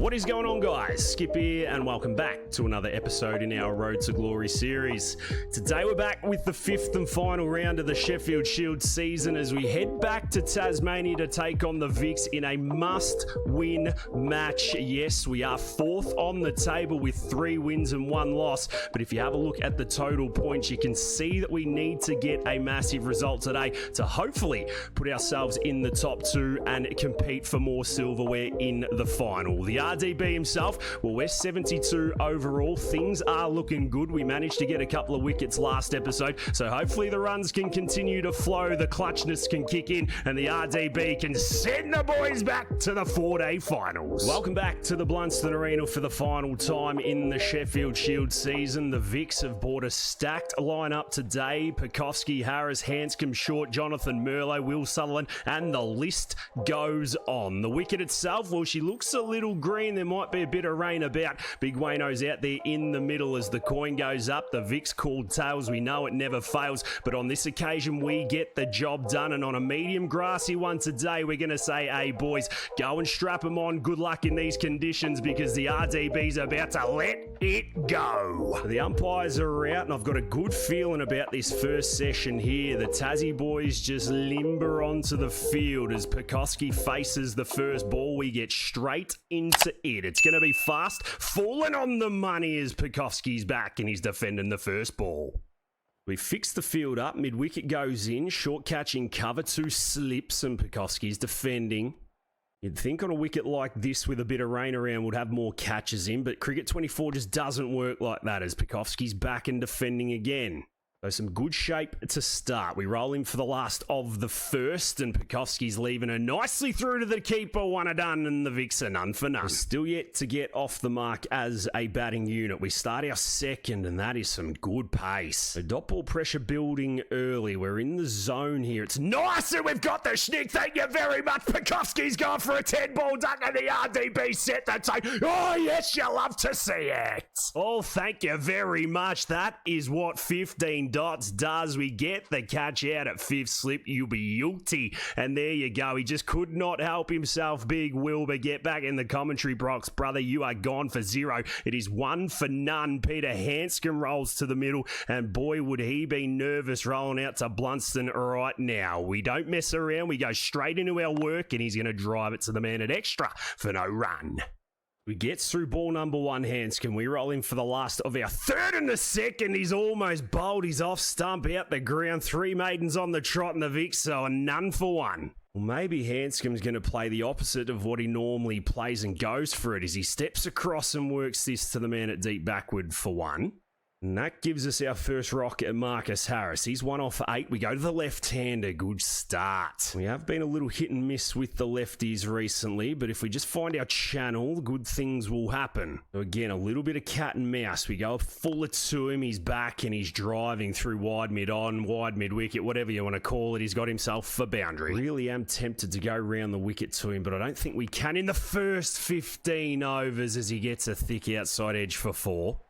What is going on, guys? Skip here and welcome back to another episode in our Road to Glory series. Today we're back with the fifth and final round of the Sheffield Shield season as we head back to Tasmania to take on the Vics in a must-win match. Yes, we are fourth on the table with 3 wins and 1 loss, but if you have a look at the total points, you can see that we need to get a massive result today to hopefully put ourselves in the top 2 and compete for more silverware in the final. The RDB himself, well, we're 72 overall. Things are looking good. We managed to get a couple of wickets last episode, so hopefully the runs can continue to flow, the clutchness can kick in, and the RDB can send the boys back to the 4-day finals. Welcome back to the Blunston Arena for the final time in the Sheffield Shield season. The Vics have brought a stacked lineup today. Pekovsky, Harris, Hanscom, Short, Jonathan Merlo, Will Sutherland, and the list goes on. The wicket itself, well, she looks a little green. There might be a bit of rain about. Big Wayno's out there in the middle as the coin goes up. The Vics called tails. We know it never fails, but on this occasion we get the job done, and on a medium grassy one today we're going to say, hey boys, go and strap them on. Good luck in these conditions because the RDB's about to let it go. The umpires are out and I've got a good feeling about this first session here. The Tassie boys just limber onto the field as Pekovsky faces the first ball. We get straight into it. It's going to be fast, falling on the money as Pekovsky's back and he's defending the first ball. We fix the field up, mid-wicket goes in, short catch in cover, 2 slips and Pekovsky's defending. You'd think on a wicket like this with a bit of rain around would have more catches in, but Cricket 24 just doesn't work like that as Pekovsky's back and defending again. So some good shape to start. We roll in for the last of the first, and Pekovsky's leaving her nicely through to the keeper. 1 done, and the Vics are none for none. We're still yet to get off the mark as a batting unit. We start our second, and that is some good pace. The dot ball pressure building early. We're in the zone here. It's nice, and we've got the schnick. Thank you very much. Pekovsky's gone for a 10-ball duck, and the RDB set the tone. Oh, yes, you love to see it. Oh, thank you very much. That is what 15 dots does. We get the catch out at 5th slip. You'll be guilty. And there you go. He just could not help himself. Big Wilbur, get back in the commentary box. Brother, you are gone for 0. It is 1 for none. Peter Hanscom rolls to the middle, and boy, would he be nervous rolling out to Blunston right now. We don't mess around. We go straight into our work, and he's going to drive it to the man at extra for no run. We get through ball number 1, Hanscom. We roll in for the last of our third and the second. He's almost bowled. He's off stump, out the ground. 3 maidens on the trot, and the Vics so a none for 1. Well, maybe Hanscom's going to play the opposite of what he normally plays and goes for it as he steps across and works this to the man at deep backward for 1. And that gives us our first rock at Marcus Harris. He's 1 off 8. We go to the left-hander. Good start. We have been a little hit and miss with the lefties recently, but if we just find our channel, good things will happen. So again, a little bit of cat and mouse. We go fuller to him. He's back and he's driving through wide mid on, wide mid wicket, whatever you want to call it. He's got himself for boundary. Really am tempted to go round the wicket to him, but I don't think we can in the first 15 overs as he gets a thick outside edge for 4.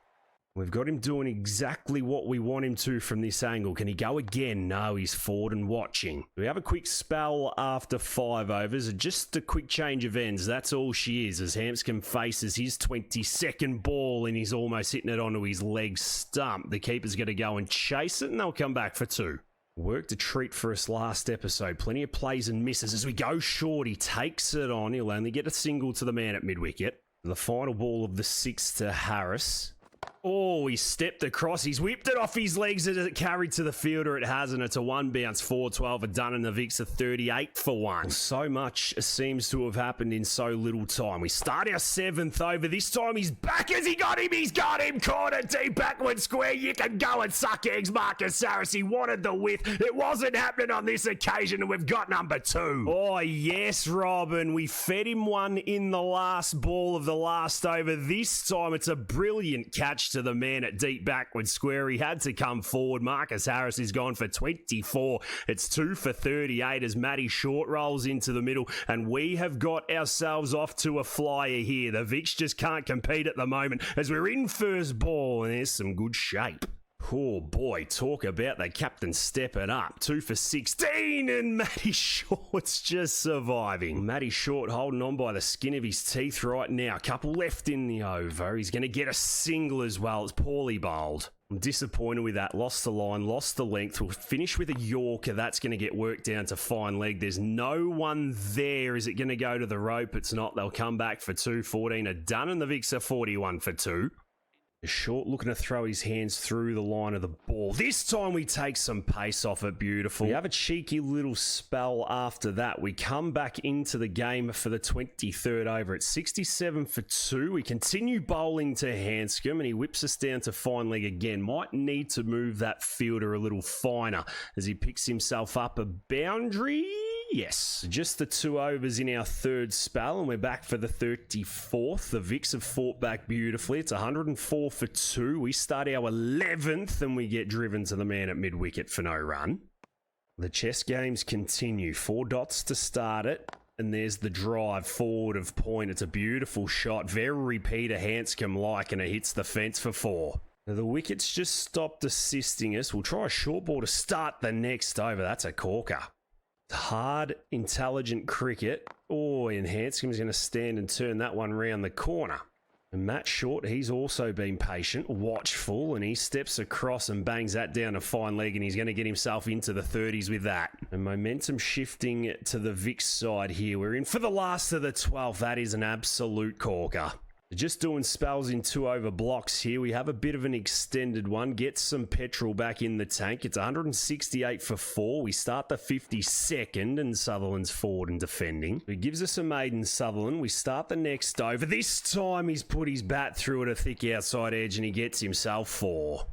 We've got him doing exactly what we want him to from this angle. Can he go again? No, he's forward and watching. We have a quick spell after 5 overs. Just a quick change of ends. That's all she is as Hanscom faces his 22nd ball and he's almost hitting it onto his leg stump. The keeper's going to go and chase it and they'll come back for 2. Worked a treat for us last episode. Plenty of plays and misses. As we go short, he takes it on. He'll only get a single to the man at mid-wicket. The final ball of the 6th to Harris. Oh, he stepped across. He's whipped it off his legs as it carried to the fielder. It hasn't. It's a 1 bounce, 4-12 are done, and the Vics are 38 for 1. So much seems to have happened in so little time. We start our 7th over. This time he's back. Has he got him? He's got him. Corner deep, backward square. You can go and suck eggs, Marcus Harris. He wanted the width. It wasn't happening on this occasion, and we've got number 2. Oh, yes, Robin. We fed him one in the last ball of the last over. This time it's a brilliant catch to the man at deep backward square. He had to come forward. Marcus Harris is gone for 24. It's 2 for 38 as Matty Short rolls into the middle, and we have got ourselves off to a flyer here. The Vics just can't compete at the moment as we're in first ball, and there's some good shape. Oh boy, talk about the captain stepping up. 2 for 16 and Matty Short's just surviving. Matty Short holding on by the skin of his teeth right now. A couple left in the over. He's going to get a single as well. It's poorly bowled. I'm disappointed with that. Lost the line, lost the length. We'll finish with a Yorker. That's going to get worked down to fine leg. There's no one there. Is it going to go to the rope? It's not. They'll come back for 2. 14 are done and the Vicks are 41 for 2. Short looking to throw his hands through the line of the ball. This time we take some pace off it. Beautiful. We have a cheeky little spell after that. We come back into the game for the 23rd over at 67 for 2. We continue bowling to Hanscom and he whips us down to fine leg again. Might need to move that fielder a little finer as he picks himself up a boundary. Yes, just the 2 overs in our 3rd spell and we're back for the 34th. The Vicks have fought back beautifully. It's 104 for 2. We start our 11th and we get driven to the man at mid-wicket for no run. The chess games continue. 4 dots to start it. And there's the drive forward of point. It's a beautiful shot. Very Peter Hanscom-like and it hits the fence for 4. Now the wickets just stopped assisting us. We'll try a short ball to start the next over. That's a corker. Hard, intelligent cricket. Oh, and Hanscom's going to stand and turn that one round the corner. And Matt Short, he's also been patient, watchful, and he steps across and bangs that down a fine leg, and he's going to get himself into the 30s with that. And momentum shifting to the Vicks side here. We're in for the last of the 12th. That is an absolute corker. Just doing spells in 2 over blocks here. We have a bit of an extended one. Get some petrol back in the tank. It's 168 for 4. We start the 52nd and Sutherland's forward and defending. It gives us a maiden Sutherland. We start the next over. This time he's put his bat through at a thick outside edge and he gets himself 4.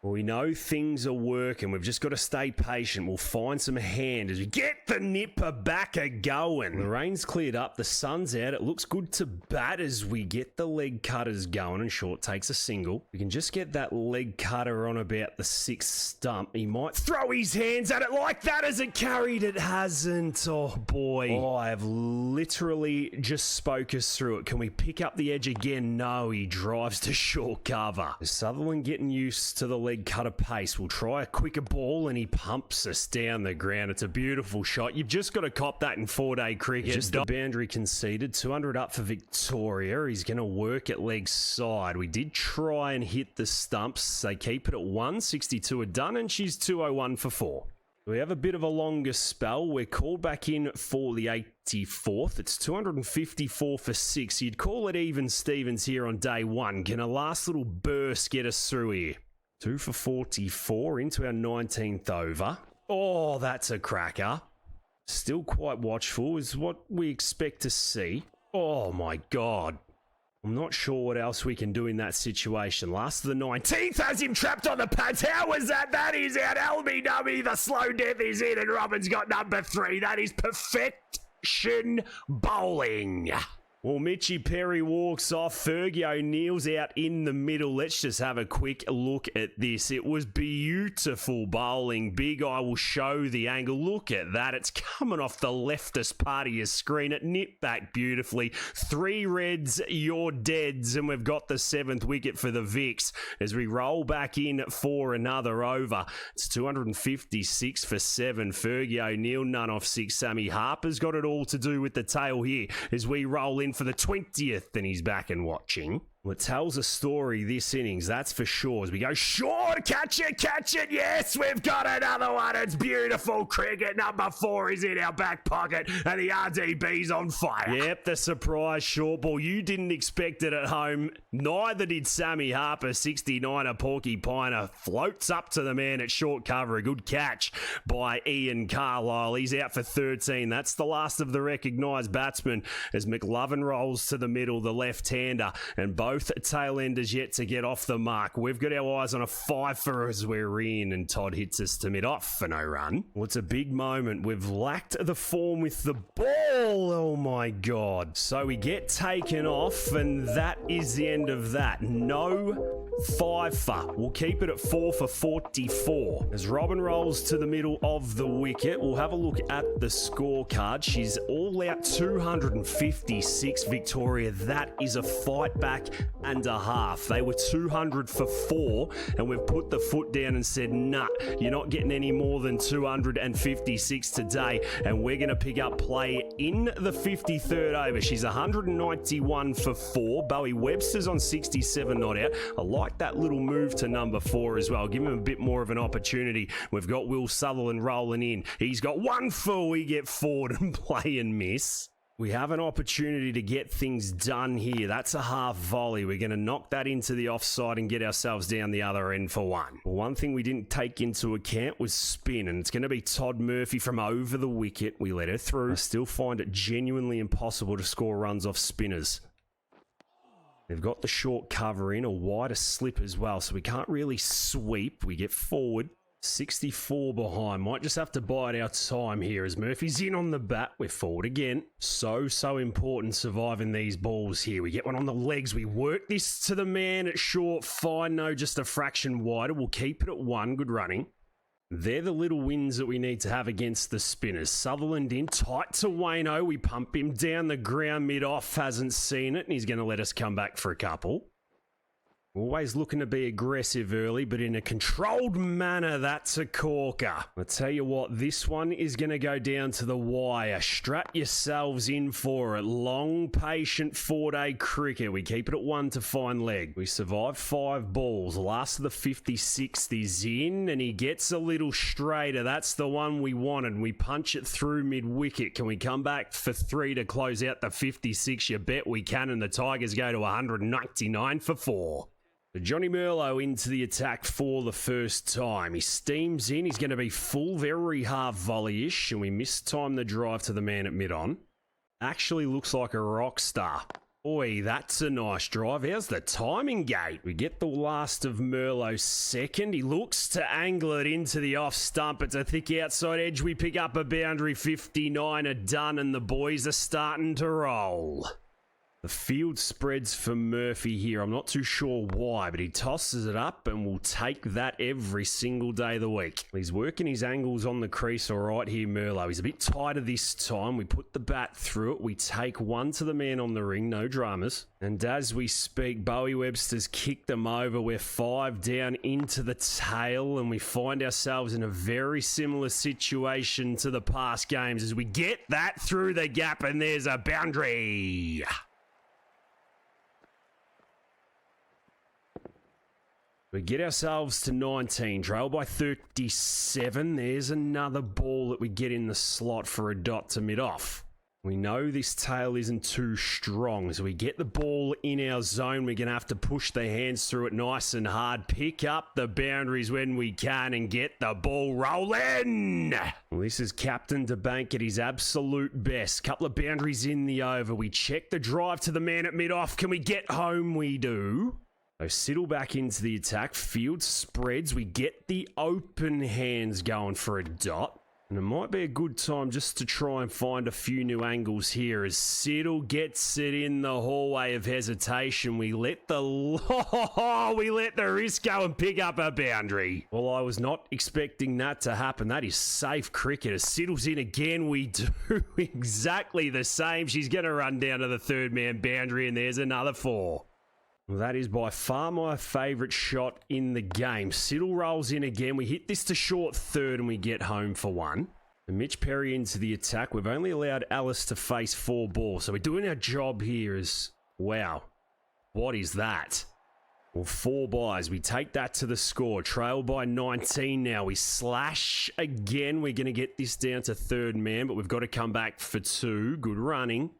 Well, we know things are working. We've just got to stay patient. We'll find some hand as we get the nipper back a-going. The rain's cleared up. The sun's out. It looks good to bat as we get the leg cutters going and Short takes a single. We can just get that leg cutter on about the 6th stump. He might throw his hands at it like that as it carried. It hasn't. Oh, boy. Oh, I have literally just spoke us through it. Can we pick up the edge again? No, he drives to short cover. Is Sutherland getting used to the leg cutter pace? We'll try a quicker ball and he pumps us down the ground. It's a beautiful shot. You've just got to cop that in 4-day cricket. Just the boundary conceded. 200 up for Victoria. He's going to work at leg side. We did try and hit the stumps. They keep it at 1. 62 are done and she's 201 for 4. We have a bit of a longer spell. We're called back in for the 84th. It's 254 for 6. You'd call it even Stevens here on day 1. Can a last little burst get us through here? 2 for 44 into our 19th over. Oh, that's a cracker. Still quite watchful is what we expect to see. Oh my God. I'm not sure what else we can do in that situation. Last of the 19th has him trapped on the pads. How was that? That is out. LBW, the slow death is in and Robin's got number 3. That is perfection bowling. Well, Mitchie Perry walks off. Fergie O'Neill's out in the middle. Let's just have a quick look at this. It was beautiful bowling. Big Eye will show the angle. Look at that. It's coming off the leftist part of your screen. It nipped back beautifully. 3 reds, you're deads. And we've got the 7th wicket for the Vicks as we roll back in for another over. It's 256 for 7. Fergie O'Neill, none off 6. Sammy Harper's got it all to do with the tail here as we roll in for the 20th and he's back and watching. Well, it tells a story this innings, that's for sure. As we go short, catch it, yes, we've got another one. It's beautiful cricket. Number 4 is in our back pocket and the RDB's on fire. Yep, the surprise short ball. You didn't expect it at home. Neither did Sammy Harper. 69er Porcupiner floats up to the man at short cover. A good catch by Ian Carlisle. He's out for 13. That's the last of the recognised batsmen as McLovin rolls to the middle, the left-hander, and both tail enders yet to get off the mark. We've got our eyes on a 5 for as we're in, and Todd hits us to mid-off for no run. Well, it's a big moment. We've lacked the form with the ball. Oh my God. So we get taken off, and that is the end of that. No 5 for. We'll keep it at 4 for 44. As Robin rolls to the middle of the wicket, we'll have a look at the scorecard. She's all out 256, Victoria. That is a fight back and a half. They were 200 for 4, and we've put the foot down and said, nah, you're not getting any more than 256 today, and we're going to pick up play in the 53rd over. She's 191 for 4. Bowie Webster's on 67 not out. I like that little move to number 4 as well. Give him a bit more of an opportunity. We've got Will Sutherland rolling in. He's got 1 for. We get forward and play and miss. We have an opportunity to get things done here. That's a half volley. We're going to knock that into the offside and get ourselves down the other end for 1. One thing we didn't take into account was spin, and it's going to be Todd Murphy from over the wicket. We let her through. I still find it genuinely impossible to score runs off spinners. They've got the short cover in, a wider slip as well, so we can't really sweep. We get forward. 64 behind. Might just have to bide our time here as Murphy's in on the bat. We're forward again. So important surviving these balls here. We get one on the legs. We work this to the man at short. Fine. No, just a fraction wider. We'll keep it at 1. Good running. They're the little wins that we need to have against the spinners. Sutherland in tight to Wayno. We pump him down the ground mid-off. Hasn't seen it, and he's going to let us come back for a couple. Always looking to be aggressive early, but in a controlled manner. That's a corker. I'll tell you what, this one is going to go down to the wire. Strap yourselves in for it. Long, patient 4-day cricket. We keep it at 1 to fine leg. We survive 5 balls. Last of the 56th is in, and he gets a little straighter. That's the one we wanted. We punch it through mid-wicket. Can we come back for 3 to close out the 56? You bet we can, and the Tigers go to 199 for 4. Johnny Merlo into the attack for the first time. He steams in. He's going to be full, very half volley-ish, and we mistime the drive to the man at mid-on. Actually looks like a rock star. Oi, that's a nice drive. How's the timing gate? We get the last of Merlo's second. He looks to angle it into the off stump. It's a thick outside edge. We pick up a boundary. 59 are done, and the boys are starting to roll. The field spreads for Murphy here. I'm not too sure why, but he tosses it up and will take that every single day of the week. He's working his angles on the crease all right here, Merlo. He's a bit tighter this time. We put the bat through it. We take 1 to the man on the ring. No dramas. And as we speak, Bowie Webster's kicked them over. We're 5 down into the tail, and we find ourselves in a very similar situation to the past games as we get that through the gap, and there's a boundary. We get ourselves to 19, trail by 37. There's another ball that we get in the slot for a dot to mid-off. We know this tail isn't too strong, so we get the ball in our zone. We're going to have to push the hands through it nice and hard, pick up the boundaries when we can, and get the ball rolling. Well, this is Captain DeBank at his absolute best. Couple of boundaries in the over. We check the drive to the man at mid-off. Can we get home? We do. So Siddle back into the attack. Field spreads. We get the open hands going for a dot. And it might be a good time just to try and find a few new angles here as Siddle gets it in the hallway of hesitation. We let the risk go and pick up a boundary. Well, I was not expecting that to happen. That is safe cricket. As Siddle's in again, we do exactly the same. She's going to run down to the third man boundary, and there's another 4. Well, that is by far my favourite shot in the game. Siddle rolls in again. We hit this to short third and we get home for 1. And Mitch Perry into the attack. We've only allowed Alice to face 4 balls. So we're doing our job here as... Wow. What is that? Well, 4 buys. We take that to the score. Trail by 19 now. We slash again. We're going to get this down to third man, but we've got to come back for 2. Good running.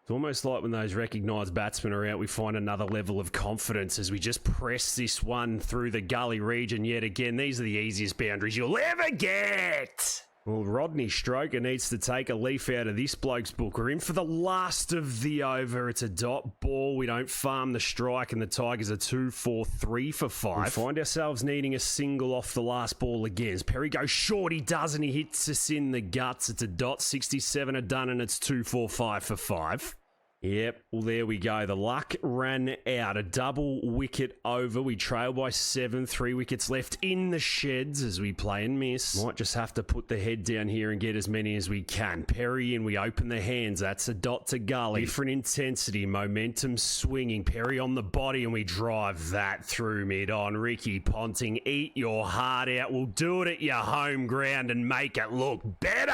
It's almost like when those recognised batsmen are out, we find another level of confidence as we just press this one through the gully region yet again. These are the easiest boundaries you'll ever get. Well, Rodney Stroker needs to take a leaf out of this bloke's book. We're in for the last of the over. It's a dot ball. We don't farm the strike, and the Tigers are 2 for 3 for 5. We find ourselves needing a single off the last ball again. As Perry goes short, he does, and he hits us in the guts. It's a dot. 67 are done, and it's 2 for 5 for 5. Yep, well, there we go. The luck ran out. A double wicket over. We trail by 7. 3 wickets left in the sheds as we play and miss. Might just have to put the head down here and get as many as we can. Perry in, we open the hands. That's a dot to gully. Different intensity, momentum swinging. Perry on the body and we drive that through mid-on. Ricky Ponting, eat your heart out. We'll do it at your home ground and make it look better.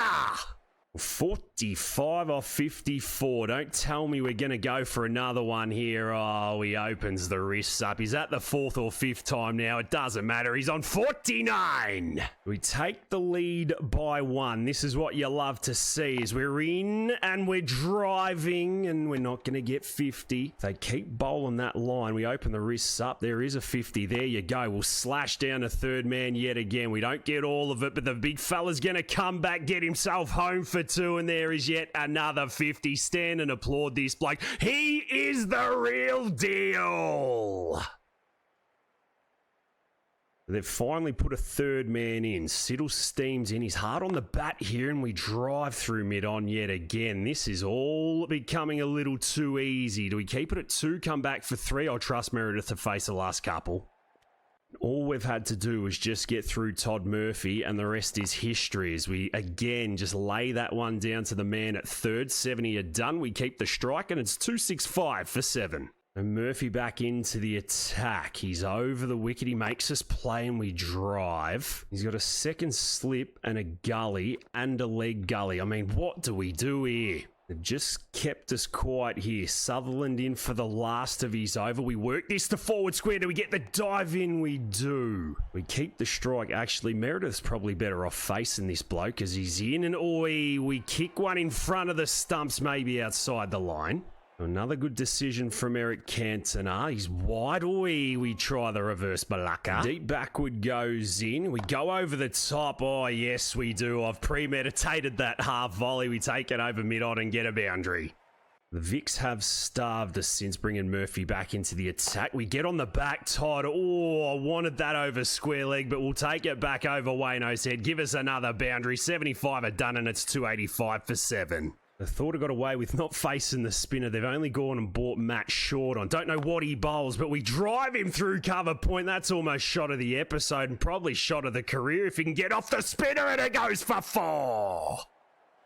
45 off 54. Don't tell me we're going to go for another one here. Oh, he opens the wrists up. He's at the 4th or 5th time now. It doesn't matter. He's on 49. We take the lead by 1. This is what you love to see is we're in and we're driving and we're not going to get 50. If they keep bowling that line, we open the wrists up. There is a 50. There you go. We'll slash down a third man yet again. We don't get all of it, but the big fella's going to come back, get himself home for 2, and there is yet another 50. Stand and applaud this bloke. He is the real deal. They've finally put a third man in. Siddle steams in. He's hard on the bat here, and we drive through mid-on yet again. This is all becoming a little too easy. Do we keep it at 2, come back for 3? I'll trust Meredith to face the last couple. All we've had to do is just get through Todd Murphy, and the rest is history as we, again, just lay that one down to the man at 3rd. 70 are done. We keep the strike, and it's 265 for 7. And Murphy back into the attack. He's over the wicket. He makes us play, and we drive. He's got a second slip and a gully and a leg gully. I mean, what do we do here? They've just kept us quiet here. Sutherland in for the last of his over. We work this to forward square. Do we get the dive in? We do. We keep the strike. Actually, Meredith's probably better off facing this bloke as he's in. And we kick one in front of the stumps, maybe outside the line. Another good decision from Eric Cantona. He's wide. We try the reverse Malacca. Deep backward goes in. We go over the top. Oh, yes, we do. I've premeditated that half volley. We take it over mid-on and get a boundary. The Vicks have starved us since bringing Murphy back into the attack. We get on the back Todd. Oh, I wanted that over square leg, but we'll take it back over Wayno's head. Give us another boundary. 75 are done, and it's 285 for 7. I thought I got away with not facing the spinner. They've only gone and bought Matt Short on. Don't know what he bowls, but we drive him through cover point. That's almost shot of the episode and probably shot of the career if he can get off the spinner, and it goes for 4.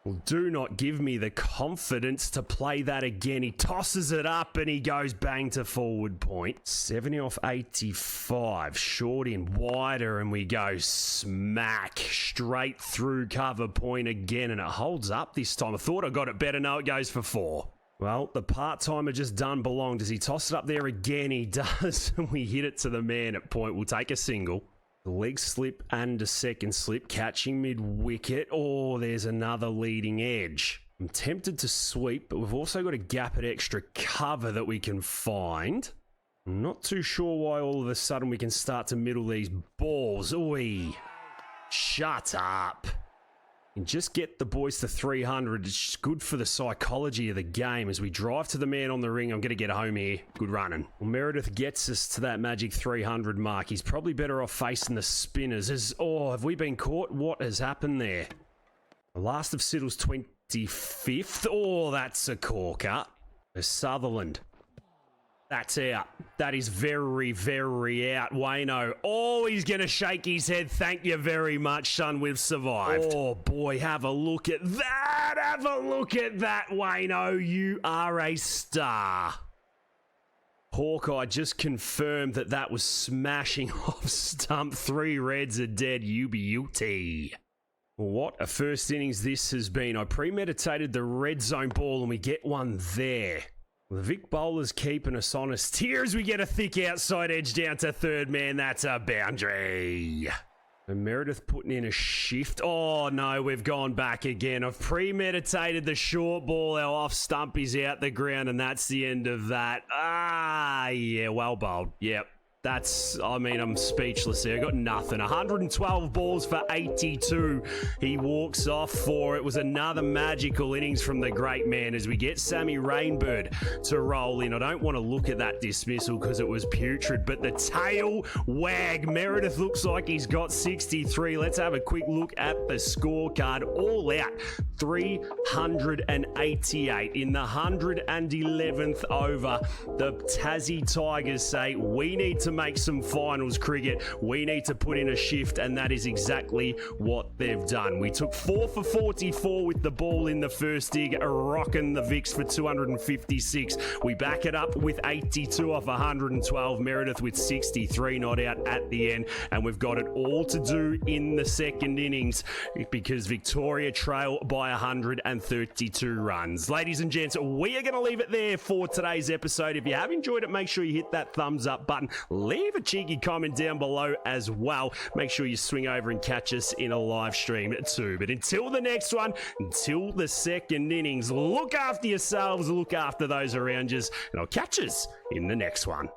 Well, do not give me the confidence to play that again. He tosses it up and he goes bang to forward point. 70 off 85. Short in wider and we go smack straight through cover point again, and it holds up this time. I thought I got it better. No, it goes for 4. Well, the part-timer just done belong. Does he toss it up there again? He does. And we hit it to the man at point. We'll take a single. The leg slip and a second slip, catching mid-wicket. Oh, there's another leading edge. I'm tempted to sweep, but we've also got a gap at extra cover that we can find. I'm not too sure why all of a sudden we can start to middle these balls. Oi, shut up. And just get the boys to 300. It's good for the psychology of the game as we drive to the man on the ring. I'm going to get home here. Good running. Well, Meredith gets us to that magic 300 mark. He's probably better off facing the spinners. Have we been caught? What has happened there? The last of Siddle's 25th. Oh, that's a corker. Sutherland. That's out. That is very, very out. Wayno. Oh, he's going to shake his head. Thank you very much, son. We've survived. Oh, boy. Have a look at that. Have a look at that, Wayno. You are a star. Hawkeye just confirmed that that was smashing off stump. 3 reds are dead. You beauty. What a first innings this has been. I premeditated the red zone ball and we get one there. The Vic bowlers keeping us honest here as we get a thick outside edge down to third man. That's a boundary. And Meredith putting in a shift. Oh, no, we've gone back again. I've premeditated the short ball. Our off stump is out the ground, and that's the end of that. Yeah, well bowled. Yep. I mean, I'm speechless there. I got nothing. 112 balls for 82. He walks off for it. Was another magical innings from the great man as we get Sammy Rainbird to roll in. I don't want to look at that dismissal because it was putrid, but the tail wag. Meredith looks like he's got 63. Let's have a quick look at the scorecard. All out 388 in the 111th over. The Tassie Tigers say we need to make some finals cricket. We need to put in a shift, and that is exactly what they've done. We took 4 for 44 with the ball in the first dig, rocking the Vicks for 256. We back it up with 82 off 112. Meredith with 63 not out at the end, and we've got it all to do in the second innings because Victoria trail by 132 runs. Ladies and gents, we are going to leave it there for today's episode. If you have enjoyed it, make sure you hit that thumbs up button. Leave a cheeky comment down below as well. Make sure you swing over and catch us in a live stream too. But until the next one, until the second innings, look after yourselves, look after those around you, and I'll catch us in the next one.